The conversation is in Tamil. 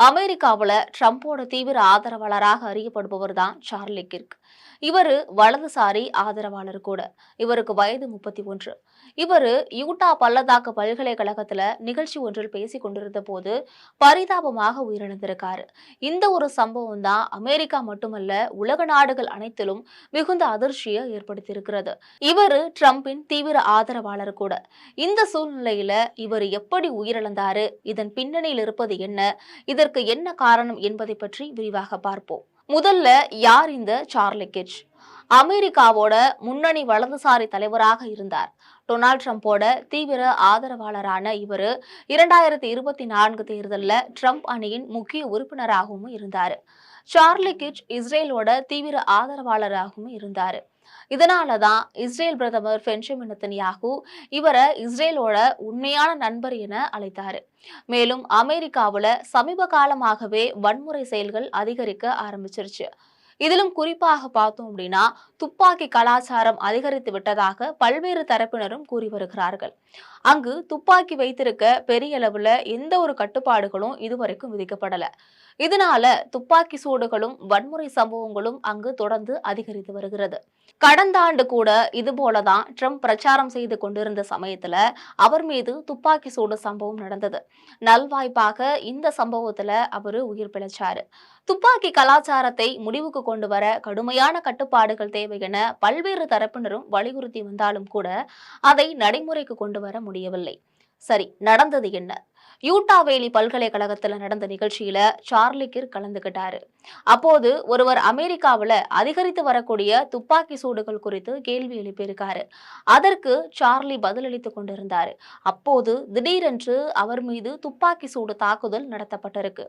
அமெரிக்காவுல ட்ரம்போட தீவிர ஆதரவாளராக அறியப்படுபவர் தான் சார்லி கிர்க். இவரு வலதுசாரி ஆதரவாளர் கூட. இவருக்கு வயது 31. இவரு யூட்டா பள்ளத்தாக்கு பல்கலைக்கழகத்துல நிகழ்ச்சி ஒன்றில் பேசிக் கொண்டிருந்த போது பரிதாபமாக உயிரிழந்திருக்காரு. இந்த ஒரு சம்பவம் தான் அமெரிக்கா மட்டுமல்ல உலக நாடுகள் அனைத்திலும் மிகுந்த அதிர்ச்சியை ஏற்படுத்தியிருக்கிறது. இவரு ட்ரம்பின் தீவிர ஆதரவாளர் கூட. இந்த சூழ்நிலையில இவர் எப்படி உயிரிழந்தாரு, இதன் பின்னணியில் இருப்பது என்ன, இதற்கு என்ன காரணம் என்பதை பற்றி விரிவாக பார்ப்போம். முதல்ல யார் இந்த சார்லி கிர்ச்? அமெரிக்காவோட முன்னணி வலதுசாரி தலைவராக இருந்தார். டொனால்ட் ட்ரம்போட தீவிர ஆதரவாளரான இவரு 2024 தேர்தல்ல ட்ரம்ப் அணியின் முக்கிய உறுப்பினராகவும் இருந்தாரு. சார்லி கிர்ச் இஸ்ரேலோட தீவிர ஆதரவாளராகவும் இருந்தாரு. இதனாலதான் இஸ்ரேல் பிரதமர் பெஞ்சமின் நெத்தன்யாகு இவரை இஸ்ரேலோட உண்மையான நண்பர் என அழைத்தாரு. மேலும் அமெரிக்காவுல சமீப காலமாகவே வன்முறை செயல்கள் அதிகரிக்க ஆரம்பிச்சிருச்சு. இதிலும் குறிப்பாக பார்த்தோம் அப்படின்னா துப்பாக்கி கலாச்சாரம் அதிகரித்து விட்டதாக பல்வேறு தரப்பினரும் கூறி வருகிறார்கள். அங்கு துப்பாக்கி வைத்திருக்க பெரிய அளவுல எந்த ஒரு கட்டுப்பாடுகளும் இதுவரைக்கும் விதிக்கப்படல. இதனால துப்பாக்கி சூடுகளும் வன்முறை சம்பவங்களும் அங்கு தொடர்ந்து அதிகரித்து வருகிறது. கடந்த ஆண்டு கூட இதுபோலதான் ட்ரம்ப் பிரச்சாரம் செய்து கொண்டிருந்த சமயத்துல அவர் மீது துப்பாக்கி சூடு சம்பவம் நடந்தது. நல்வாய்ப்பாக இந்த சம்பவத்துல அவரு உயிர் பிழைச்சாரு. துப்பாக்கி கலாச்சாரத்தை முடிவுக்கு கொண்டு வர கடுமையான கட்டுப்பாடுகள் தேவை என பல்வேறு தரப்பினரும் வலியுறுத்தி வந்தாலும் கூட அதை நடைமுறைக்கு கொண்டு வர முடியவில்லை. சரி, நடந்தது என்ன? யூட்டா வேலி பல்கலைக்கழகத்துல நடந்த நிகழ்ச்சியில சார்லி கிர்க் கலந்துகிட்டாரு. அப்போது ஒருவர் அமெரிக்காவுல அதிகரித்து வரக்கூடிய துப்பாக்கி சூடுகள் குறித்து கேள்வி எழுப்பியிருக்காரு. அதற்கு சார்லி பதிலளித்துக் கொண்டிருந்தாரு. அப்போது திடீரென்று அவர் மீது துப்பாக்கி சூடு தாக்குதல் நடத்தப்பட்டிருக்கு.